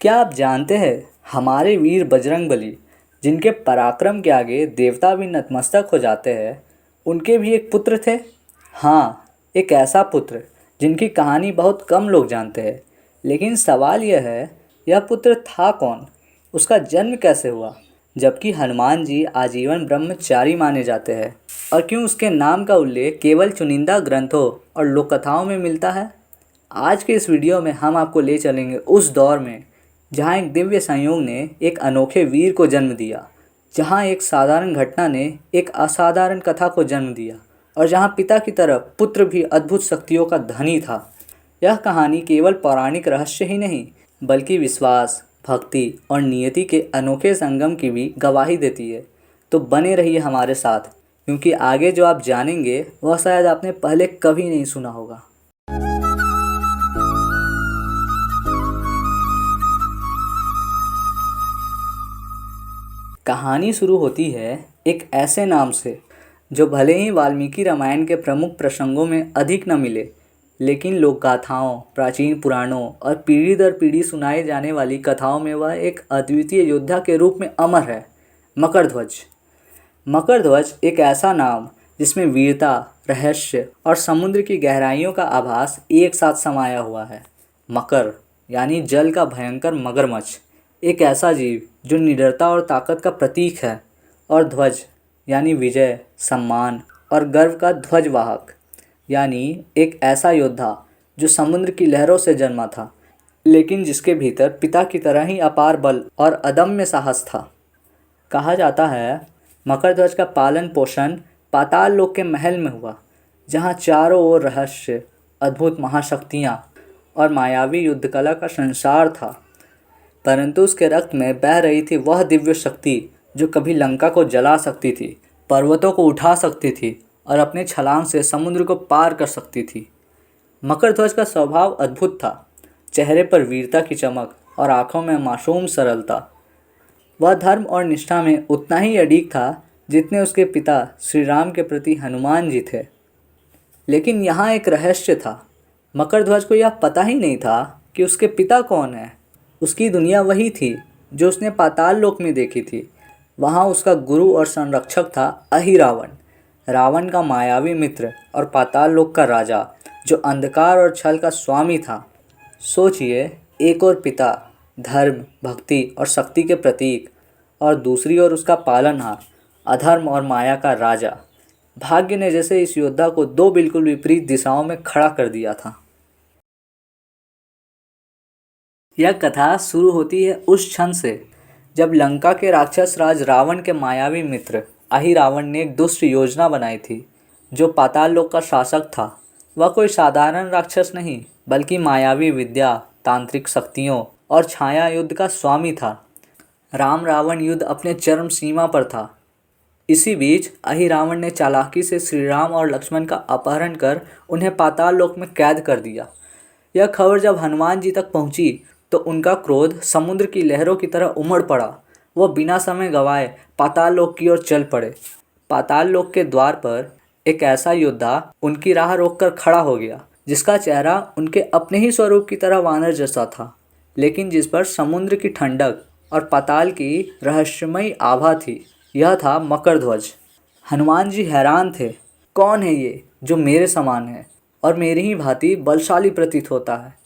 क्या आप जानते हैं हमारे वीर बजरंगबली, जिनके पराक्रम के आगे देवता भी नतमस्तक हो जाते हैं, उनके भी एक पुत्र थे। हाँ, एक ऐसा पुत्र जिनकी कहानी बहुत कम लोग जानते हैं। लेकिन सवाल यह है, यह पुत्र था कौन, उसका जन्म कैसे हुआ, जबकि हनुमान जी आजीवन ब्रह्मचारी माने जाते हैं, और क्यों उसके नाम का उल्लेख केवल चुनिंदा ग्रंथों और लोक कथाओं में मिलता है। आज के इस वीडियो में हम आपको ले चलेंगे उस दौर में जहाँ एक दिव्य संयोग ने एक अनोखे वीर को जन्म दिया, जहाँ एक साधारण घटना ने एक असाधारण कथा को जन्म दिया, और जहाँ पिता की तरह पुत्र भी अद्भुत शक्तियों का धनी था। यह कहानी केवल पौराणिक रहस्य ही नहीं, बल्कि विश्वास, भक्ति और नियति के अनोखे संगम की भी गवाही देती है। तो बने रहिए हमारे साथ, क्योंकि आगे जो आप जानेंगे वह शायद आपने पहले कभी नहीं सुना होगा। कहानी शुरू होती है एक ऐसे नाम से जो भले ही वाल्मीकि रामायण के प्रमुख प्रसंगों में अधिक न मिले, लेकिन लोक गाथाओं, प्राचीन पुराणों और पीढ़ी दर पीढ़ी सुनाई जाने वाली कथाओं में वह एक अद्वितीय योद्धा के रूप में अमर है। मकरध्वज। मकरध्वज एक ऐसा नाम जिसमें वीरता, रहस्य और समुद्र की गहराइयों का आभास एक साथ समाया हुआ है। मकर यानी जल का भयंकर मगरमच्छ, एक ऐसा जीव जो निडरता और ताकत का प्रतीक है। और ध्वज यानी विजय, सम्मान और गर्व का ध्वजवाहक, यानी एक ऐसा योद्धा जो समुद्र की लहरों से जन्मा था, लेकिन जिसके भीतर पिता की तरह ही अपार बल और अदम्य साहस था। कहा जाता है मकरध्वज का पालन पोषण पाताल लोक के महल में हुआ, जहाँ चारों ओर रहस्य, अद्भुत महाशक्तियाँ और मायावी युद्ध कला का संसार था। परंतु उसके रक्त में बह रही थी वह दिव्य शक्ति जो कभी लंका को जला सकती थी, पर्वतों को उठा सकती थी और अपने छलांग से समुद्र को पार कर सकती थी। मकरध्वज का स्वभाव अद्भुत था, चेहरे पर वीरता की चमक और आंखों में मासूम सरलता। वह धर्म और निष्ठा में उतना ही अडिग था जितने उसके पिता श्री राम के प्रति हनुमान जी थे। लेकिन यहाँ एक रहस्य था। मकरध्वज को यह पता ही नहीं था कि उसके पिता कौन है। उसकी दुनिया वही थी जो उसने पाताल लोक में देखी थी। वहाँ उसका गुरु और संरक्षक था अहिरावण, रावण का मायावी मित्र और पाताल लोक का राजा, जो अंधकार और छल का स्वामी था। सोचिए, एक और पिता, धर्म, भक्ति और शक्ति के प्रतीक, और दूसरी ओर उसका पालनहार, अधर्म और माया का राजा। भाग्य ने जैसे इस योद्धा को दो बिल्कुल विपरीत दिशाओं में खड़ा कर दिया था। यह कथा शुरू होती है उस क्षण से जब लंका के राक्षस राज रावण के मायावी मित्र अहिरावण ने एक दुष्ट योजना बनाई थी। जो पाताल लोक का शासक था, वह कोई साधारण राक्षस नहीं, बल्कि मायावी विद्या, तांत्रिक शक्तियों और छाया युद्ध का स्वामी था। राम रावण युद्ध अपने चरम सीमा पर था। इसी बीच अहिरावण ने चालाकी से श्री राम और लक्ष्मण का अपहरण कर उन्हें पाताल लोक में कैद कर दिया। यह खबर जब हनुमान जी तक पहुंची तो उनका क्रोध समुद्र की लहरों की तरह उमड़ पड़ा। वह बिना समय गंवाए पाताल लोक की ओर चल पड़े। पाताल लोक के द्वार पर एक ऐसा योद्धा उनकी राह रोककर खड़ा हो गया, जिसका चेहरा उनके अपने ही स्वरूप की तरह वानर जैसा था, लेकिन जिस पर समुद्र की ठंडक और पाताल की रहस्यमयी आभा थी। यह था मकरध्वज। हनुमान जी हैरान थे। कौन है ये जो मेरे समान है और मेरी ही भांति बलशाली प्रतीत होता है।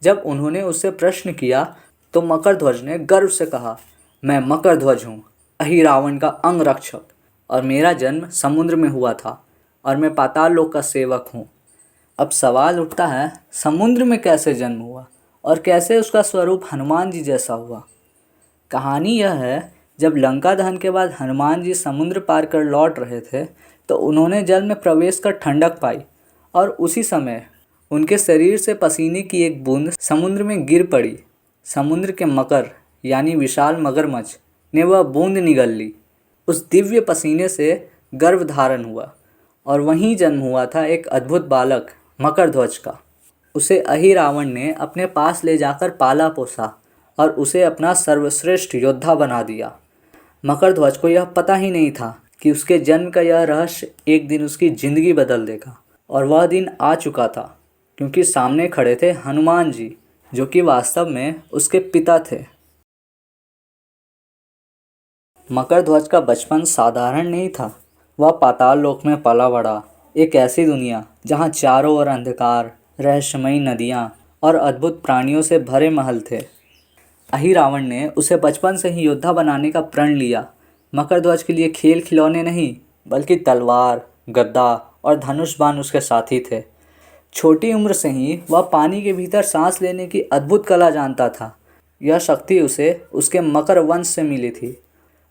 जब उन्होंने उससे प्रश्न किया तो मकरध्वज ने गर्व से कहा, मैं मकरध्वज हूँ, अहिरावण का अंगरक्षक, और मेरा जन्म समुद्र में हुआ था और मैं पाताल लोक का सेवक हूँ। अब सवाल उठता है, समुद्र में कैसे जन्म हुआ और कैसे उसका स्वरूप हनुमान जी जैसा हुआ। कहानी यह है, जब लंका दहन के बाद हनुमान जी समुद्र पार कर लौट रहे थे तो उन्होंने जल में प्रवेश कर ठंडक पाई, और उसी समय उनके शरीर से पसीने की एक बूंद समुद्र में गिर पड़ी। समुद्र के मकर यानी विशाल मगरमच्छ ने वह बूंद निगल ली। उस दिव्य पसीने से गर्भ धारण हुआ, और वहीं जन्म हुआ था एक अद्भुत बालक मकरध्वज का। उसे अहिरावण ने अपने पास ले जाकर पाला पोसा और उसे अपना सर्वश्रेष्ठ योद्धा बना दिया। मकरध्वज को यह पता ही नहीं था कि उसके जन्म का यह रहस्य एक दिन उसकी जिंदगी बदल देगा। और वह दिन आ चुका था, क्योंकि सामने खड़े थे हनुमान जी, जो कि वास्तव में उसके पिता थे। मकरध्वज का बचपन साधारण नहीं था। वह पाताल लोक में पला बड़ा, एक ऐसी दुनिया जहाँ चारों ओर अंधकार, रहस्यमयी नदियाँ और अद्भुत प्राणियों से भरे महल थे। अहिरावण ने उसे बचपन से ही योद्धा बनाने का प्रण लिया। मकरध्वज के लिए खेल खिलौने नहीं, बल्कि तलवार, गदा और धनुष बाण उसके साथी थे। छोटी उम्र से ही वह पानी के भीतर सांस लेने की अद्भुत कला जानता था। यह शक्ति उसे उसके मकर वंश से मिली थी।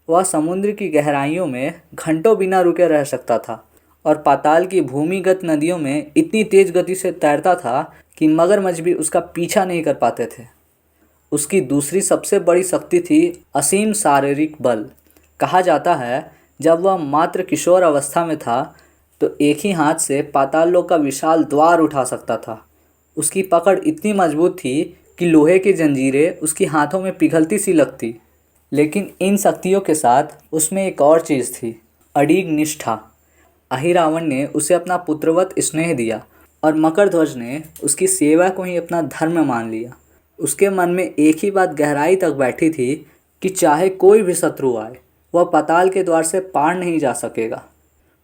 वह समुद्र की गहराइयों में घंटों बिना रुके रह सकता था और पाताल की भूमिगत नदियों में इतनी तेज गति से तैरता था कि मगरमच्छ भी उसका पीछा नहीं कर पाते थे। उसकी दूसरी सबसे बड़ी शक्ति थी असीम शारीरिक बल। कहा जाता है जब वह मात्र किशोर अवस्था में था तो एक ही हाथ से पाताल लोक का विशाल द्वार उठा सकता था। उसकी पकड़ इतनी मजबूत थी कि लोहे की जंजीरें उसकी हाथों में पिघलती सी लगती। लेकिन इन शक्तियों के साथ उसमें एक और चीज़ थी, अड़िग निष्ठा। अहिरावण ने उसे अपना पुत्रवत स्नेह दिया और मकरध्वज ने उसकी सेवा को ही अपना धर्म मान लिया। उसके मन में एक ही बात गहराई तक बैठी थी कि चाहे कोई भी शत्रु आए, वह पाताल के द्वार से पार नहीं जा सकेगा।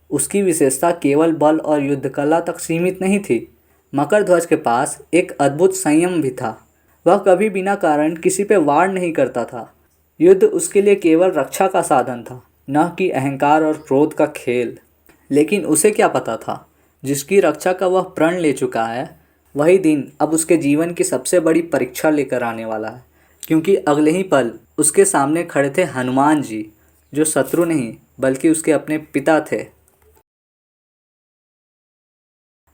उसकी विशेषता केवल बल और युद्ध कला तक सीमित नहीं थी। मकरध्वज के पास एक अद्भुत संयम भी था। वह कभी बिना कारण किसी पे वार नहीं करता था। युद्ध उसके लिए केवल रक्षा का साधन था, न कि अहंकार और क्रोध का खेल। लेकिन उसे क्या पता था, जिसकी रक्षा का वह प्रण ले चुका है, वही दिन अब उसके जीवन की सबसे बड़ी परीक्षा लेकर आने वाला है। क्योंकि अगले ही पल उसके सामने खड़े थे हनुमान जी, जो शत्रु नहीं बल्कि उसके अपने पिता थे।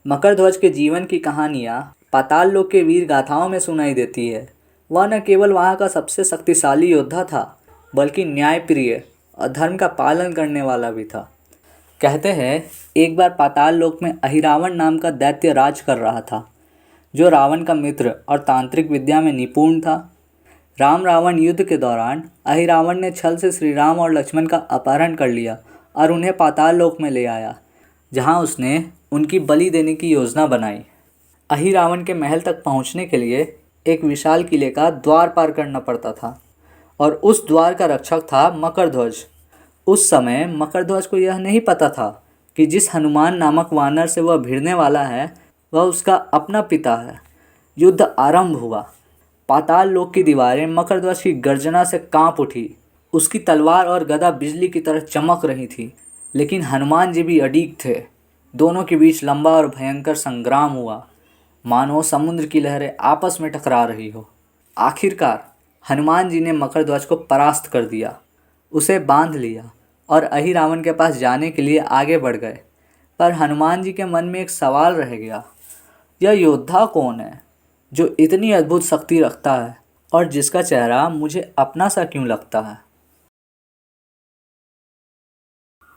मकरध्वज के जीवन की कहानियाँ पाताल लोक के वीर गाथाओं में सुनाई देती है। वह न केवल वहाँ का सबसे शक्तिशाली योद्धा था, बल्कि न्यायप्रिय और धर्म का पालन करने वाला भी था। कहते हैं एक बार पाताल लोक में अहिरावण नाम का दैत्य राज कर रहा था, जो रावण का मित्र और तांत्रिक विद्या में निपुण था। राम रावण युद्ध के दौरान अहिरावण ने छल से श्री राम और लक्ष्मण का अपहरण कर लिया और उन्हें पाताल लोक में ले आया, जहाँ उसने उनकी बलि देने की योजना बनाई। अहिरावण के महल तक पहुँचने के लिए एक विशाल किले का द्वार पार करना पड़ता था और उस द्वार का रक्षक था मकरध्वज। उस समय मकरध्वज को यह नहीं पता था कि जिस हनुमान नामक वानर से वह भिड़ने वाला है, वह उसका अपना पिता है। युद्ध आरंभ हुआ। पाताल लोक की दीवारें मकरध्वज की गर्जना से कांप उठी। उसकी तलवार और गदा बिजली की तरह चमक रही थी, लेकिन हनुमान जी भी अडिग थे। दोनों के बीच लंबा और भयंकर संग्राम हुआ, मानो समुद्र की लहरें आपस में टकरा रही हो। आखिरकार हनुमान जी ने मकरध्वज को परास्त कर दिया, उसे बांध लिया और अहिरावण के पास जाने के लिए आगे बढ़ गए। पर हनुमान जी के मन में एक सवाल रह गया, यह योद्धा कौन है जो इतनी अद्भुत शक्ति रखता है और जिसका चेहरा मुझे अपना सा क्यों लगता है।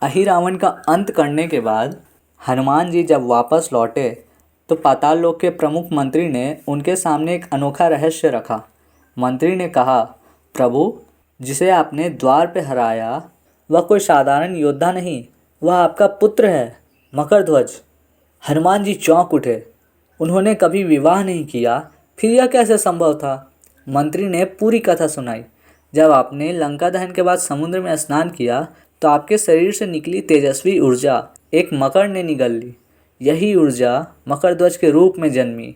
अहिरावण का अंत करने के बाद हनुमान जी जब वापस लौटे तो पाताल लोक के प्रमुख मंत्री ने उनके सामने एक अनोखा रहस्य रखा। मंत्री ने कहा, प्रभु, जिसे आपने द्वार पे हराया वह कोई साधारण योद्धा नहीं, वह आपका पुत्र है, मकरध्वज। हनुमान जी चौंक उठे। उन्होंने कभी विवाह नहीं किया, फिर यह कैसे संभव था। मंत्री ने पूरी कथा सुनाई। जब आपने लंका दहन के बाद समुद्र में स्नान किया तो आपके शरीर से निकली तेजस्वी ऊर्जा एक मकर ने निगल ली। यही ऊर्जा मकरध्वज के रूप में जन्मी।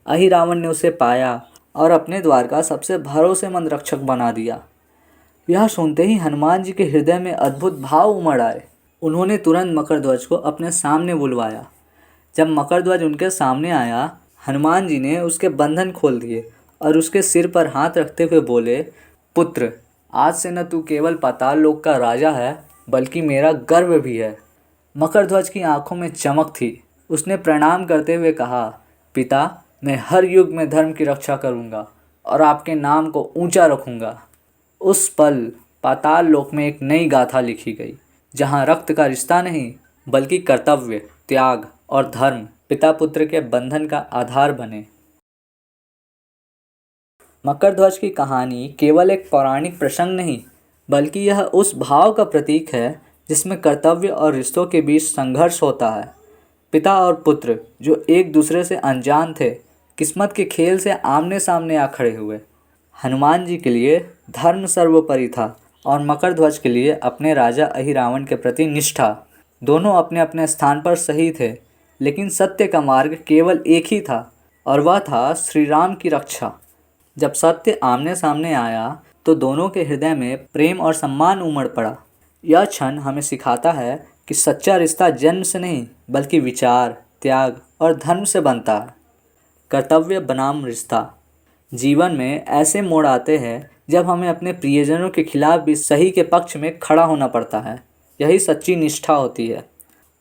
अहिरावण ने उसे पाया और अपने द्वार का सबसे भरोसेमंद रक्षक बना दिया। यह सुनते ही हनुमान जी के हृदय में अद्भुत भाव उमड़ आए। उन्होंने तुरंत मकरध्वज को अपने सामने बुलवाया। जब मकरध्वज उनके सामने आया, हनुमान जी ने उसके बंधन खोल दिए और उसके सिर पर हाथ रखते हुए बोले, पुत्र, आज से न तू केवल पाताल लोक का राजा है, बल्कि मेरा गर्व भी है। मकरध्वज की आंखों में चमक थी। उसने प्रणाम करते हुए कहा, पिता, मैं हर युग में धर्म की रक्षा करूंगा और आपके नाम को ऊंचा रखूंगा। उस पल पाताल लोक में एक नई गाथा लिखी गई, जहां रक्त का रिश्ता नहीं बल्कि कर्तव्य, त्याग और धर्म पिता पुत्र के बंधन का आधार बने। मकरध्वज की कहानी केवल एक पौराणिक प्रसंग नहीं, बल्कि यह उस भाव का प्रतीक है जिसमें कर्तव्य और रिश्तों के बीच संघर्ष होता है। पिता और पुत्र जो एक दूसरे से अनजान थे, किस्मत के खेल से आमने सामने आ खड़े हुए। हनुमान जी के लिए धर्म सर्वोपरि था और मकर ध्वज के लिए अपने राजा अहिरावण के प्रति निष्ठा। दोनों अपने अपने स्थान पर सही थे, लेकिन सत्य का मार्ग केवल एक ही था और वह था श्री राम की रक्षा। जब सत्य आमने सामने आया तो दोनों के हृदय में प्रेम और सम्मान उमड़ पड़ा। यह क्षण हमें सिखाता है कि सच्चा रिश्ता जन्म से नहीं बल्कि विचार, त्याग और धर्म से बनता है। कर्तव्य बनाम रिश्ता। जीवन में ऐसे मोड़ आते हैं जब हमें अपने प्रियजनों के खिलाफ भी सही के पक्ष में खड़ा होना पड़ता है। यही सच्ची निष्ठा होती है।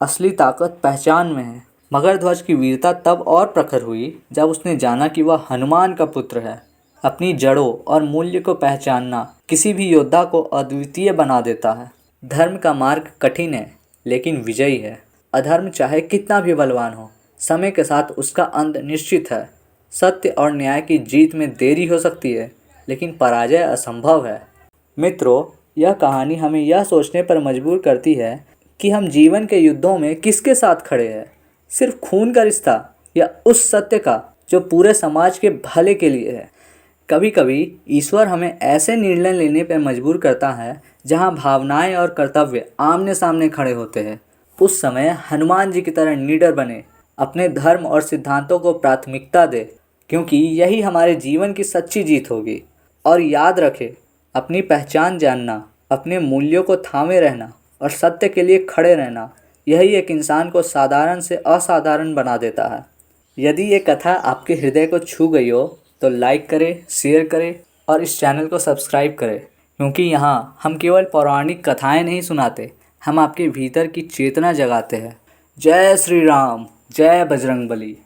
असली ताकत पहचान में है। मगर ध्वज की वीरता तब और प्रखर हुई जब उसने जाना कि वह हनुमान का पुत्र है। अपनी जड़ों और मूल्य को पहचानना किसी भी योद्धा को अद्वितीय बना देता है। धर्म का मार्ग कठिन है लेकिन विजयी है। अधर्म चाहे कितना भी बलवान हो, समय के साथ उसका अंत निश्चित है। सत्य और न्याय की जीत में देरी हो सकती है, लेकिन पराजय असंभव है। मित्रों, यह कहानी हमें यह सोचने पर मजबूर करती है कि हम जीवन के युद्धों में किसके साथ खड़े हैं। सिर्फ खून का रिश्ता या उस सत्य का जो पूरे समाज के भले के लिए है। कभी कभी ईश्वर हमें ऐसे निर्णय लेने पर मजबूर करता है जहां भावनाएं और कर्तव्य आमने सामने खड़े होते हैं। उस समय हनुमान जी की तरह निडर बने, अपने धर्म और सिद्धांतों को प्राथमिकता दे, क्योंकि यही हमारे जीवन की सच्ची जीत होगी। और याद रखें, अपनी पहचान जानना, अपने मूल्यों को थामे रहना और सत्य के लिए खड़े रहना, यही एक इंसान को साधारण से असाधारण बना देता है। यदि ये कथा आपके हृदय को छू गई हो तो लाइक करें, शेयर करें और इस चैनल को सब्सक्राइब करें, क्योंकि यहाँ हम केवल पौराणिक कथाएं नहीं सुनाते, हम आपके भीतर की चेतना जगाते हैं। जय श्री राम, जय बजरंगबली।